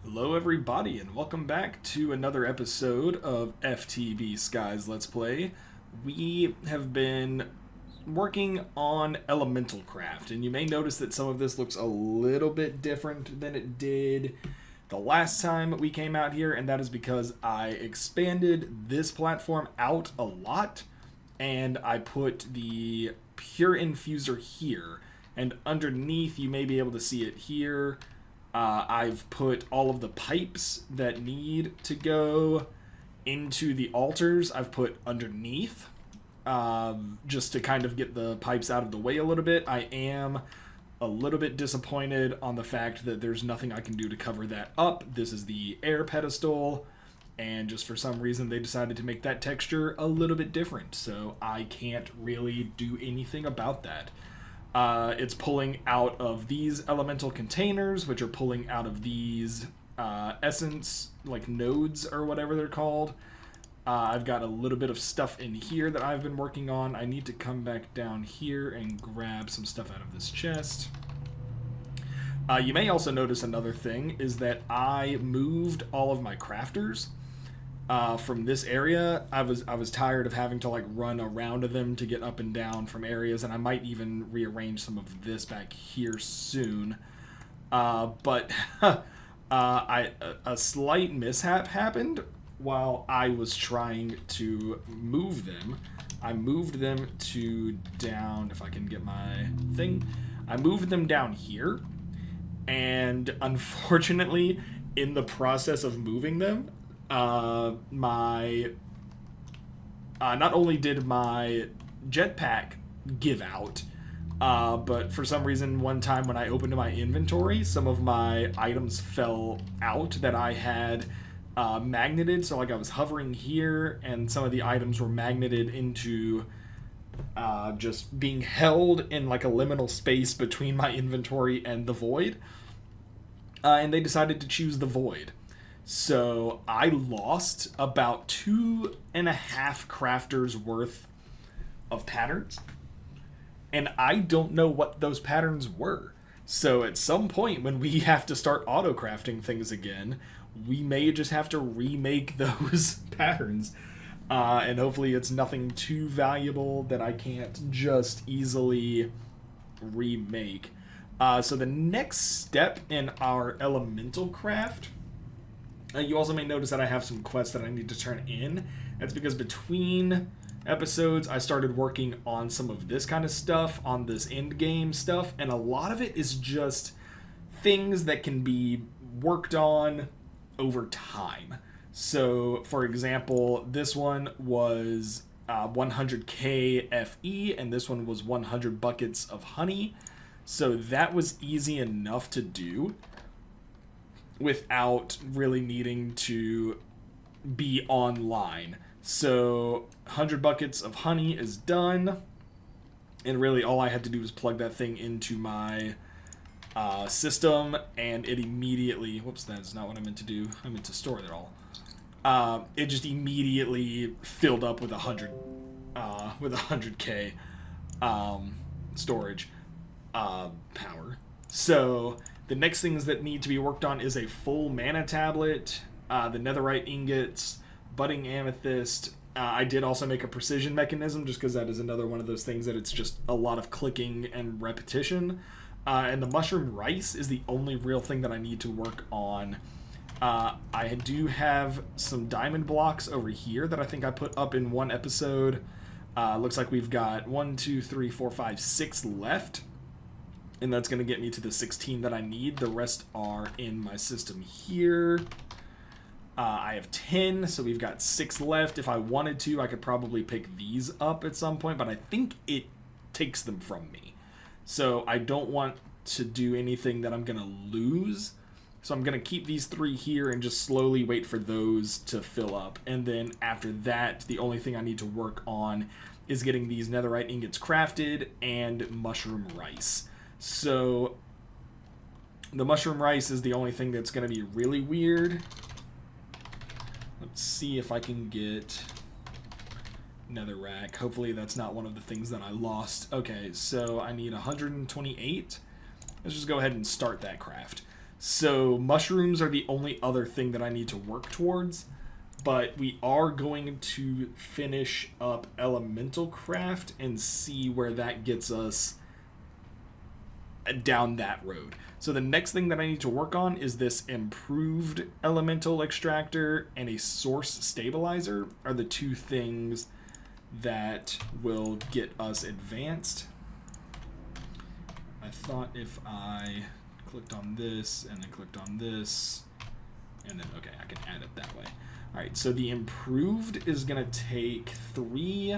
Hello everybody and welcome back to another episode of FTB Skies Let's Play. We have been working on elemental craft, and you may notice that some of this looks a little bit different than it did the last time we came out here, and that is because I expanded this platform out a lot and I put the pure infuser here, and underneath you may be able to see it here. I've put all of the pipes that need to go into the altars, I've put underneath, just to kind of get the pipes out of the way a little bit. I am a little bit disappointed on the fact that there's nothing I can do to cover that up. This is the air pedestal, and just for some reason they decided to make that texture a little bit different, so I can't really do anything about that. It's pulling out of these elemental containers, which are pulling out of these essence, like nodes or whatever they're called. I've got a little bit of stuff in here that I've been working on. I need to come back down here and grab some stuff out of this chest. You may also notice another thing is that I moved all of my crafters from this area. I was tired of having to like run around them to get up and down from areas, and I might even rearrange some of this back here soon. But a slight mishap happened while I was trying to move them. I moved them to down, if I can get my thing, I moved them down here, and unfortunately in the process of moving them, not only did my jetpack give out, but for some reason one time when I opened my inventory, some of my items fell out that I had magneted. So like I was hovering here and some of the items were magneted into just being held in like a liminal space between my inventory and the void, and they decided to choose the void. So I lost about 2.5 crafters worth of patterns, and I don't know what those patterns were. So at some point when we have to start auto crafting things again, we may just have to remake those patterns, and hopefully it's nothing too valuable that I can't just easily remake. So the next step in our elemental craft, you also may notice that I have some quests that I need to turn in. That's because between episodes, I started working on some of this kind of stuff, on this end game stuff, and a lot of it is just things that can be worked on over time. So, for example, this one was 100k FE, and this one was 100 buckets of honey. So that was easy enough to do without really needing to be online. So 100 buckets of honey is done, and really all I had to do was plug that thing into my system, and it immediately, whoops, that's not what I meant to do. I meant to store it all. It just immediately filled up with 100k storage power. So the next things that need to be worked on is a full mana tablet, the netherite ingots, budding amethyst. I did also make a precision mechanism, just because that is another one of those things that it's just a lot of clicking and repetition. And the mushroom rice is the only real thing that I need to work on. I do have some diamond blocks over here that I think I put up in one episode. Looks like we've got 1, 2, 3, 4, 5, 6 left. And that's going to get me to the 16 that I need. The rest are in my system here. I have 10, so we've got 6 left. If I wanted to, I could probably pick these up at some point, but I think it takes them from me. So I don't want to do anything that I'm going to lose. So I'm going to keep these 3 here and just slowly wait for those to fill up. And then after that, the only thing I need to work on is getting these netherite ingots crafted and mushroom rice. So the mushroom rice is the only thing that's going to be really weird. Let's see if I can get netherrack. Hopefully that's not one of the things that I lost. Okay, so I need 128. Let's just go ahead and start that craft. So mushrooms are the only other thing that I need to work towards. But we are going to finish up elemental craft and see where that gets us down that road. So the next thing that I need to work on is this improved elemental extractor and a source stabilizer are the two things that will get us advanced. I thought if I clicked on this and then clicked on this and then, okay, I can add it that way. All right, so the improved is going to take 3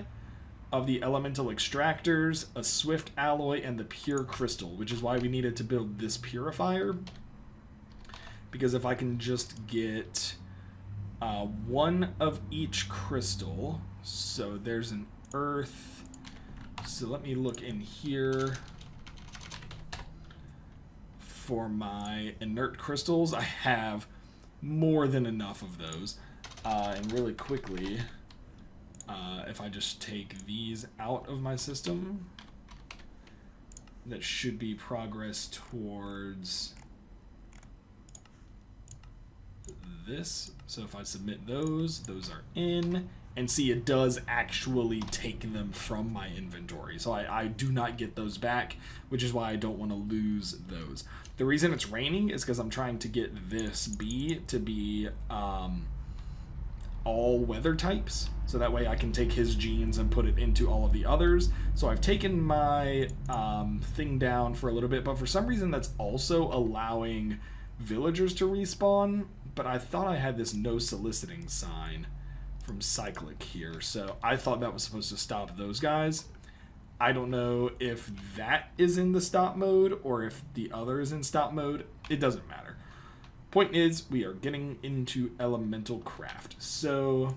of the elemental extractors, a swift alloy, and the pure crystal, which is why we needed to build this purifier. Because if I can just get 1 of each crystal, so there's an earth. So let me look in here for my inert crystals. I have more than enough of those. And really quickly, if I just take these out of my system, that should be progress towards this. So if I submit those are in, and see, it does actually take them from my inventory. So I do not get those back, which is why I don't want to lose those. The reason it's raining is because I'm trying to get this bee to be all weather types, so that way I can take his genes and put it into all of the others. So I've taken my thing down for a little bit, but for some reason that's also allowing villagers to respawn, but I thought I had this no soliciting sign from Cyclic here, so I thought that was supposed to stop those guys. I don't know if that is in the stop mode or if the other is in stop mode. It doesn't matter. Point is, we are getting into elemental craft. So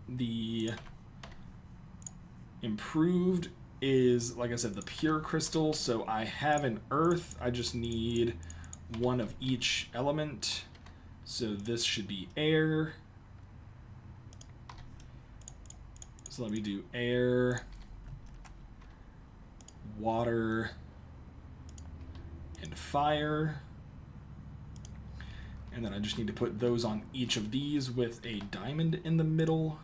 the improved is, like I said, the pure crystal. So I have an earth. I just need 1 of each element. So this should be air. So let me do air, water, and fire. And then I just need to put those on each of these with a diamond in the middle.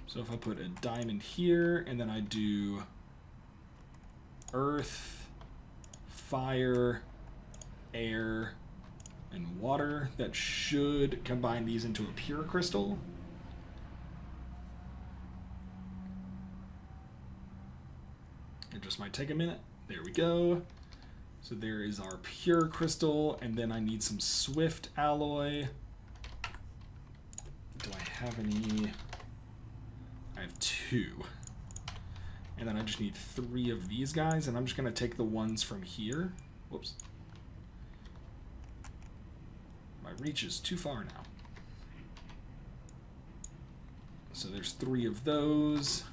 So if I put a diamond here, and then I do earth, fire, air, and water, that should combine these into a pure crystal. It just might take a minute. There we go. So there is our pure crystal, and then I need some swift alloy. Do I have any? I have 2. And then I just need 3 of these guys, and I'm just going to take the ones from here. Whoops. My reach is too far now. So there's 3 of those.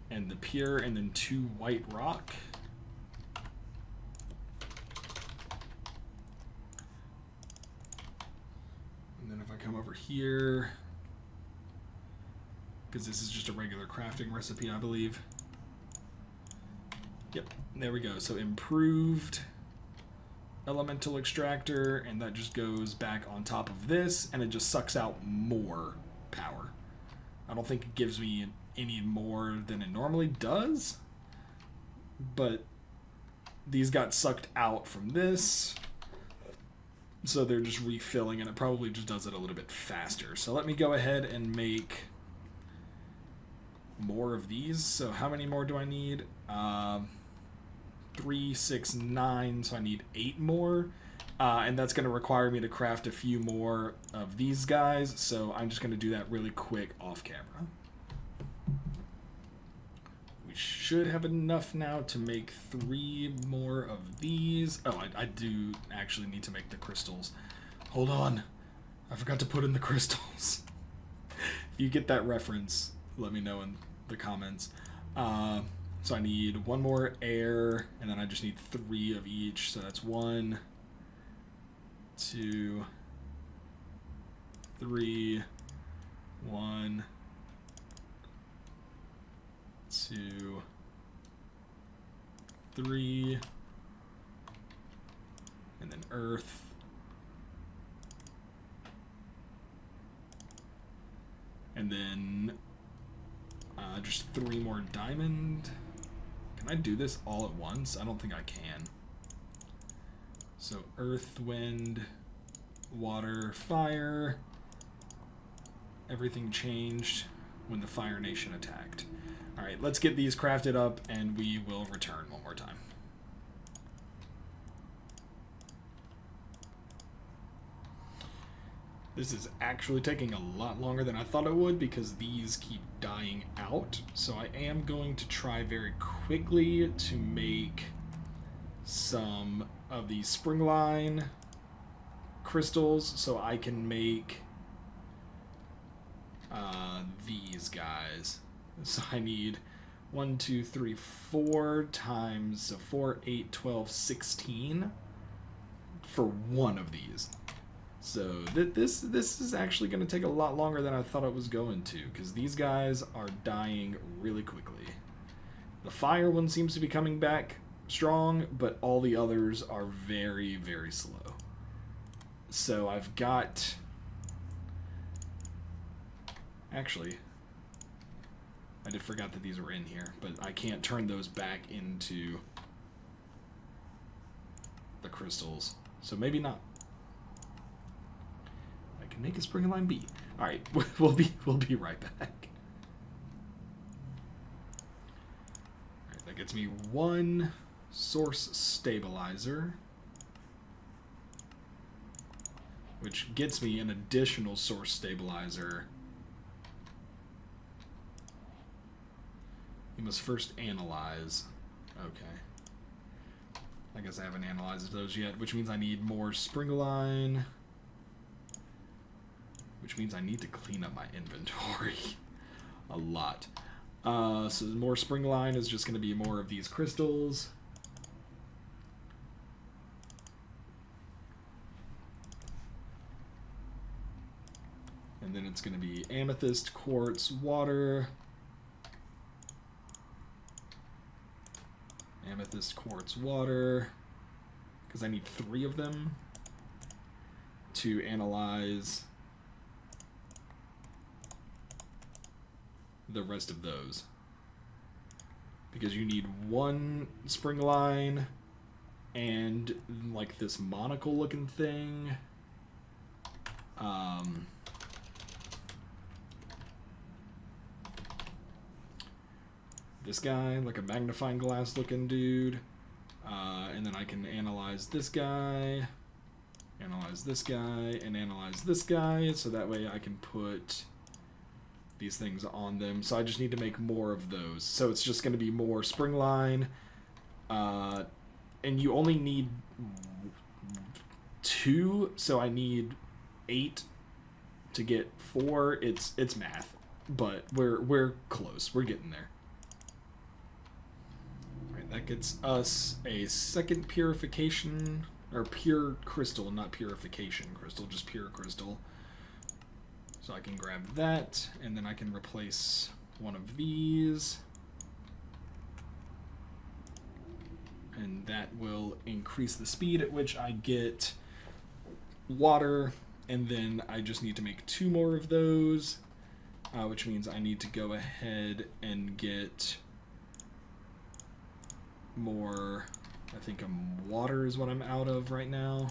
And the pure, and then 2 white rock. And then if I come over here, because this is just a regular crafting recipe, I believe. Yep, there we go. So improved elemental extractor, and that just goes back on top of this, and it just sucks out more power. I don't think it gives me any more than it normally does, but these got sucked out from this, so they're just refilling, and it probably just does it a little bit faster. So let me go ahead and make more of these. So how many more do I need? 3, 6, 9, so I need 8 more. And that's going to require me to craft a few more of these guys, so I'm just going to do that really quick off camera. We should have enough now to make 3 more of these. Oh, I do actually need to make the crystals. Hold on. I forgot to put in the crystals. If you get that reference, let me know in the comments. So I need 1 more air, and then I just need 3 of each, so that's 1, 2, 3, 1, 2, 3. And then earth. And then just 3 more diamond. Can I do this all at once? I don't think I can. So earth, wind, water, fire. Everything changed when the Fire Nation attacked. Alright, let's get these crafted up and we will return one more time. This is actually taking a lot longer than I thought it would because these keep dying out. So I am going to try very quickly to make some of these springline crystals so I can make these guys. So I need 1, 2, 3, 4 times, so 4, 8, 12, 16 for one of these. So this is actually going to take a lot longer than I thought it was going to, because these guys are dying really quickly. The fire one seems to be coming back strong, but all the others are very, very slow. So I've got... Actually, I did forget that these were in here, but I can't turn those back into the crystals. So maybe not. Make a spring line B. All right, we'll be right back. All right, that gets me 1 source stabilizer, which gets me an additional source stabilizer. You must first analyze. Okay. I guess I haven't analyzed those yet, which means I need more spring line. Which means I need to clean up my inventory a lot. So more spring line is just going to be more of these crystals. And then it's going to be amethyst, quartz, water. Amethyst, quartz, water. Because I need 3 of them to analyze the rest of those, because you need 1 spring line and like this monocle looking thing. This guy, like a magnifying glass looking dude, and then I can analyze this guy, analyze this guy, and analyze this guy, so that way I can put these things on them. So I just need to make more of those. So it's just going to be more spring line, and you only need 2, so I need 8 to get 4. It's math, but we're close. We're getting there. All right, that gets us a second purification, or pure crystal, not purification crystal, just pure crystal. So I can grab that, and then I can replace one of these. And that will increase the speed at which I get water, and then I just need to make 2 more of those, which means I need to go ahead and get more. I think water is what I'm out of right now.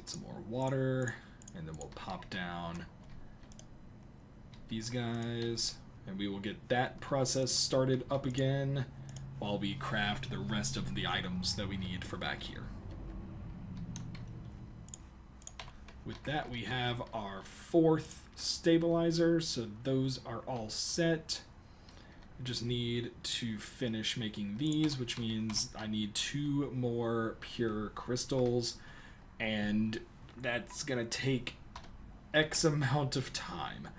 Some more water, and then we'll pop down these guys, and we will get that process started up again while we craft the rest of the items that we need for back here. With that, we have our 4th stabilizer, so those are all set. I just need to finish making these, which means I need 2 more pure crystals. And that's going to take X amount of time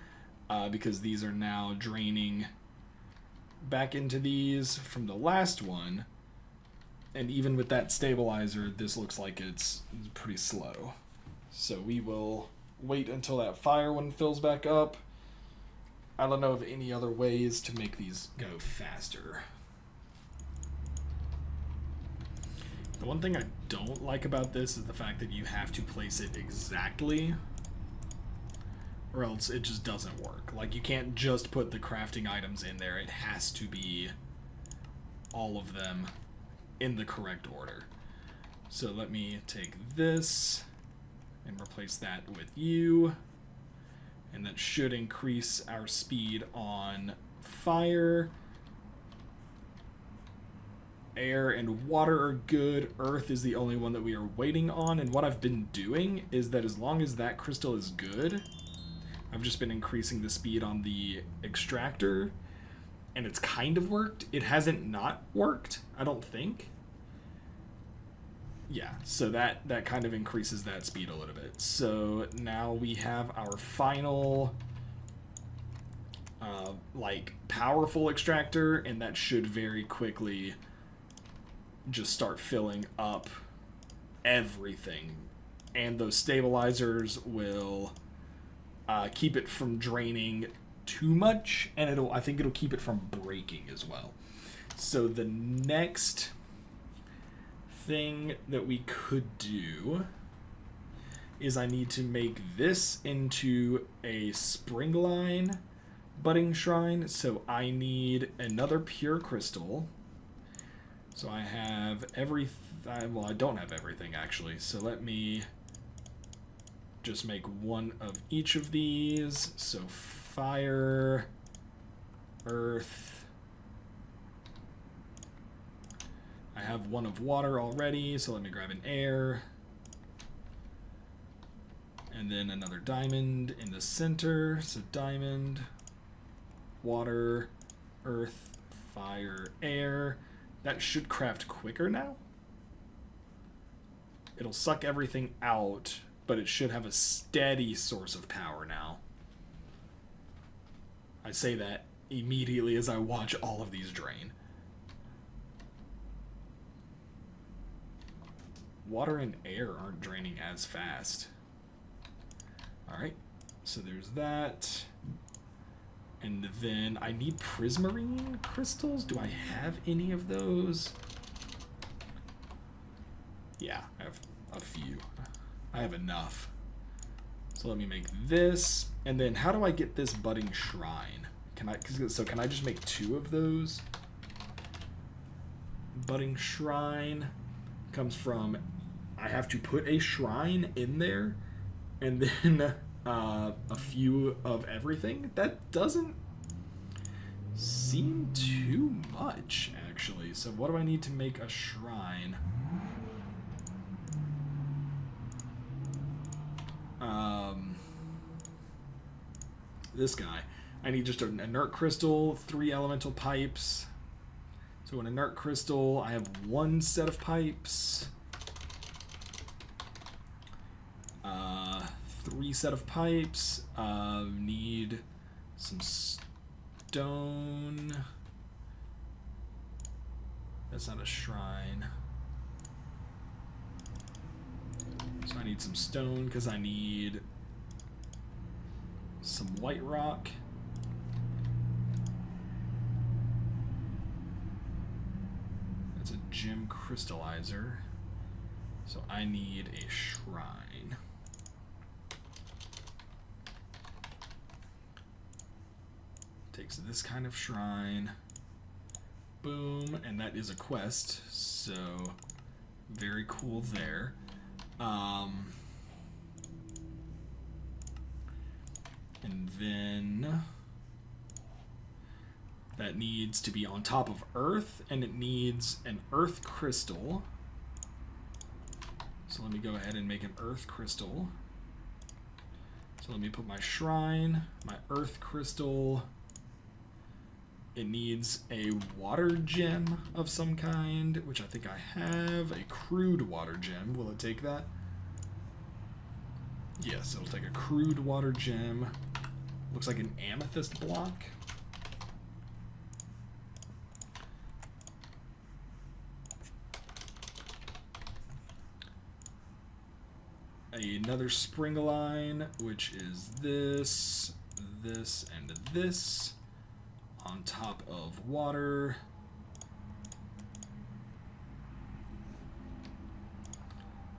because these are now draining back into these from the last one. And even with that stabilizer, this looks like it's pretty slow. So we will wait until that fire one fills back up. I don't know of any other ways to make these go faster. The one thing I don't like about this is the fact that you have to place it exactly, or else it just doesn't work. Like, you can't just put the crafting items in there. It has to be all of them in the correct order. So let me take this and replace that with you. And that should increase our speed on fire. Air and water are good. Earth is the only one that we are waiting on. And what I've been doing is that as long as that crystal is good, I've just been increasing the speed on the extractor. And it's kind of worked. It hasn't not worked, I don't think. Yeah, so that kind of increases that speed a little bit. So now we have our final like powerful extractor, and that should very quickly just start filling up everything. And those stabilizers will keep it from draining too much, and I think it'll keep it from breaking as well. So the next thing that we could do is I need to make this into a spring line budding shrine. So I need another pure crystal. So I have well, I don't have everything actually. So let me just make one of each of these. So fire, earth. I have one of water already, so let me grab an air. And then another diamond in the center. So diamond, water, earth, fire, air. That should craft quicker now. It'll suck everything out, but it should have a steady source of power now. I say that immediately as I watch all of these drain. Water and air aren't draining as fast. Alright, so there's that. And then I need prismarine crystals. Do I have any of those? Yeah, I have a few. I have enough. So let me make this. And then how do I get this budding shrine? Can I just make 2 of those? Budding shrine comes from, I have to put a shrine in there and then a few of everything. That doesn't seem too much, actually. So what do I need to make a shrine? This guy. I need just an inert crystal, 3 elemental pipes. So an inert crystal, I have 1 set of pipes. 3 set of pipes. Need some stone. That's not a shrine. So I need some stone because I need some white rock. That's a gem crystallizer. So I need a shrine. Takes this kind of shrine. Boom, and that is a quest, so very cool there. And then that needs to be on top of earth, and it needs an earth crystal. So let me go ahead and make an earth crystal. So let me put my shrine, my earth crystal. It needs a water gem of some kind, which I think I have. A crude water gem. Will it take that? Yes, it'll take a crude water gem. Looks like an amethyst block. Another spring line, which is this. this and this on top of water.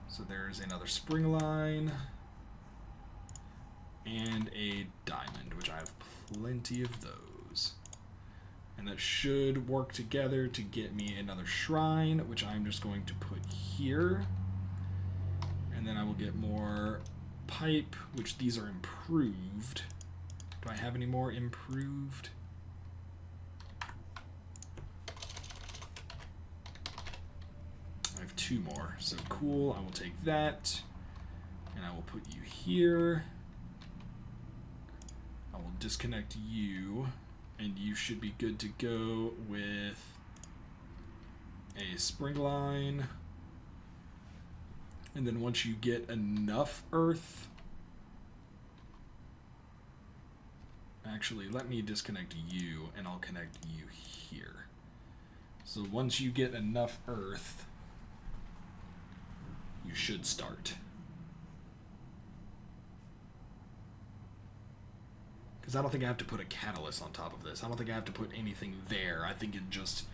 So there's another spring line and a diamond, which I have plenty of those. And that should work together to get me another shrine, which I'm just going to put here. And then I will get more pipe, which these are improved. Do I have any more improved? I have 2 more, so cool. I will take that, and I will put you here. I will disconnect you, and you should be good to go with a spring line. And then once you get enough earth, actually, let me disconnect you, and I'll connect you here. So once you get enough earth, you should start. Because I don't think I have to put a catalyst on top of this. I don't think I have to put anything there. I think it just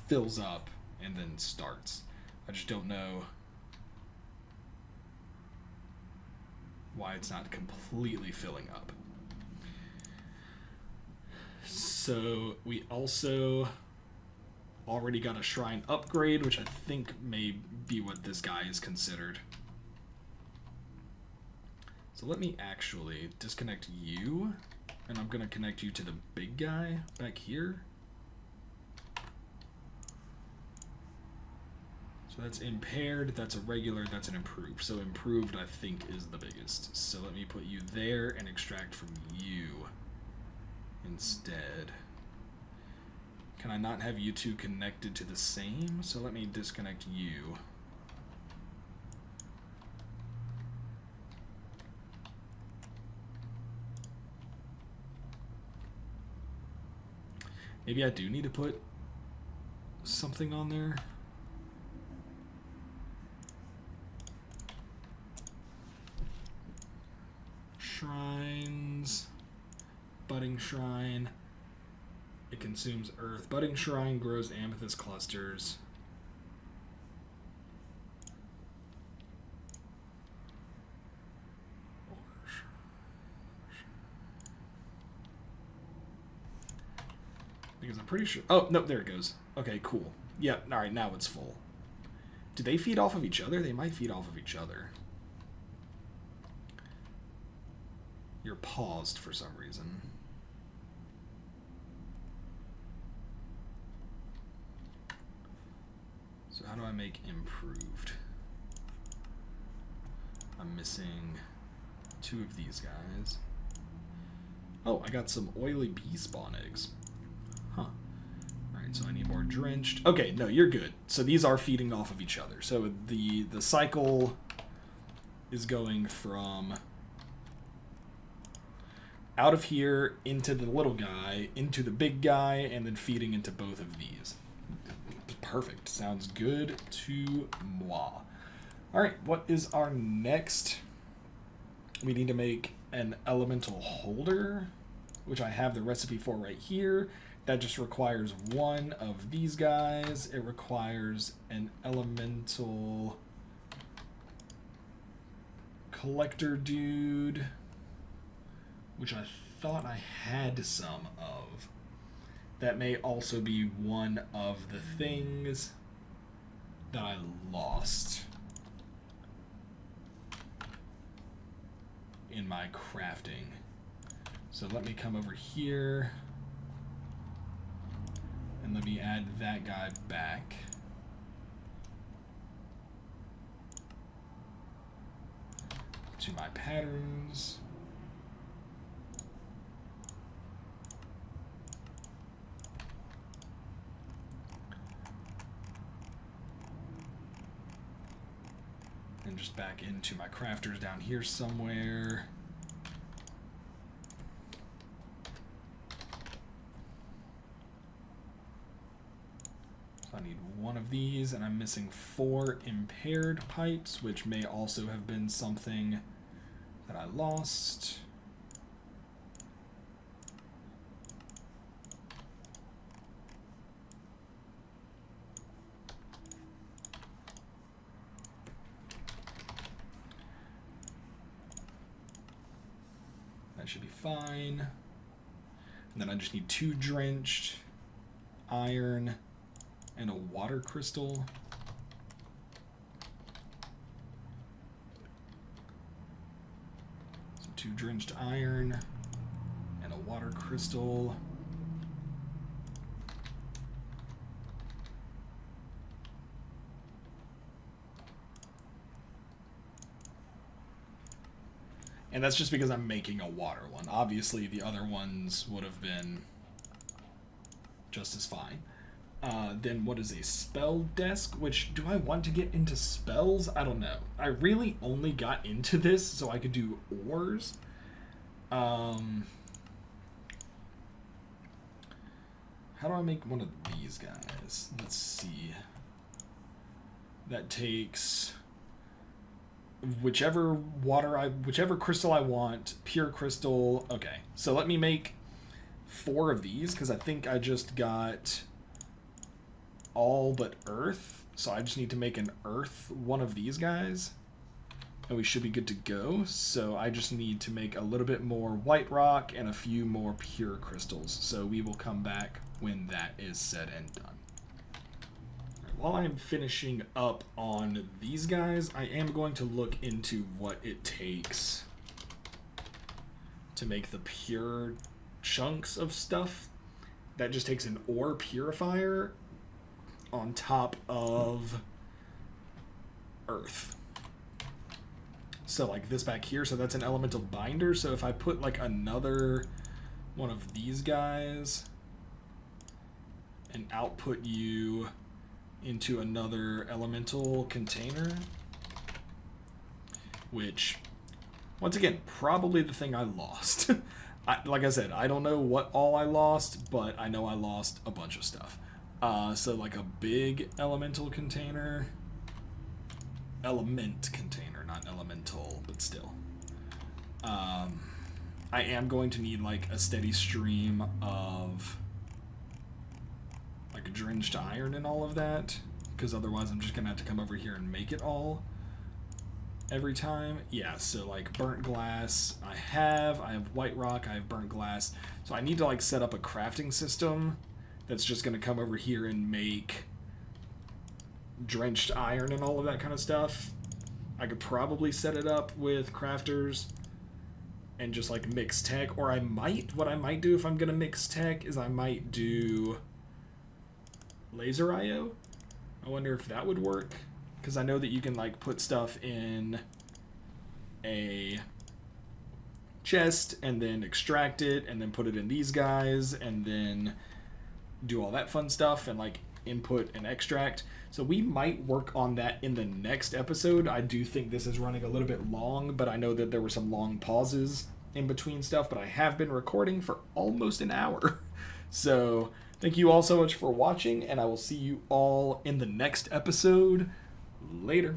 fills up and then starts. I just don't know why it's not completely filling up. So we also already got a shrine upgrade, which I think may be what this guy is considered. So let me actually disconnect you, and I'm going to connect you to the big guy back here. So that's impaired, that's a regular, that's an improved. So improved, I think, is the biggest. So let me put you there and extract from you instead. Can I not have you two connected to the same? So let me disconnect you. Maybe I do need to put something on there. Shrines. Budding shrine. It consumes earth. Budding shrine grows amethyst clusters. Because I'm pretty sure... Oh, no, there it goes. Okay, cool. Yeah, alright, now it's full. Do they feed off of each other? They might feed off of each other. You're paused for some reason. So how do I make improved? I'm missing 2 of these guys. Oh, I got some oily bee spawn eggs. Huh. Alright, so I need more drenched. Okay, no, you're good. So these are feeding off of each other. So the cycle is going from out of here into the little guy, into the big guy, and then feeding into both of these. Perfect. Sounds good to moi. Alright, what is our next? We need to make an elemental holder, which I have the recipe for right here. That just requires 1 of these guys. It requires an elemental collector dude, which I thought I had some of. That may also be one of the things that I lost in my crafting. So let me come over here and let me add that guy back. To my patterns. And just back into my crafters down here somewhere. So I need 1 of these, and I'm missing 4 impaired pipes, which may also have been something that I lost. should be fine. And then I just need 2 drenched iron and a water crystal. So 2 drenched iron and a water crystal. And that's just because I'm making a water one. Obviously, the other ones would have been just as fine. Then what is a spell desk? Which, do I want to get into spells? I don't know. I really only got into this so I could do ores. How do I make one of these guys? Let's see. That takes whichever crystal I want, pure crystal. Okay, so let me make 4 of these because I think I just got all but earth, so I just need to make an earth one of these guys and we should be good to go. So I just need to make a little bit more white rock and a few more pure crystals, so we will come back when that is said and done. While I'm finishing up on these guys, I am going to look into what it takes to make the pure chunks of stuff. That just takes an ore purifier on top of earth. So like this back here, so that's an elemental binder. So if I put like another one of these guys and output you into another elemental container, which, once again, probably the thing I lost. Like I said, I don't know what all I lost, but I know I lost a bunch of stuff. So like a big elemental container, element container, not elemental, but still. I am going to need like a steady stream of like drenched iron and all of that, because otherwise I'm just gonna have to come over here and make it all every time. Yeah, so like burnt glass I have white rock, I have burnt glass, so I need to like set up a crafting system that's just gonna come over here and make drenched iron and all of that kind of stuff. I could probably set it up with crafters and just like mix tech, or what I might do if I'm gonna mix tech is I might do laser IO. I wonder if that would work, because I know that you can like put stuff in a chest and then extract it and then put it in these guys and then do all that fun stuff and like input and extract. So we might work on that in the next episode. I do think this is running a little bit long, but I know that there were some long pauses in between stuff, but I have been recording for almost an hour. So thank you all so much for watching, and I will see you all in the next episode. Later.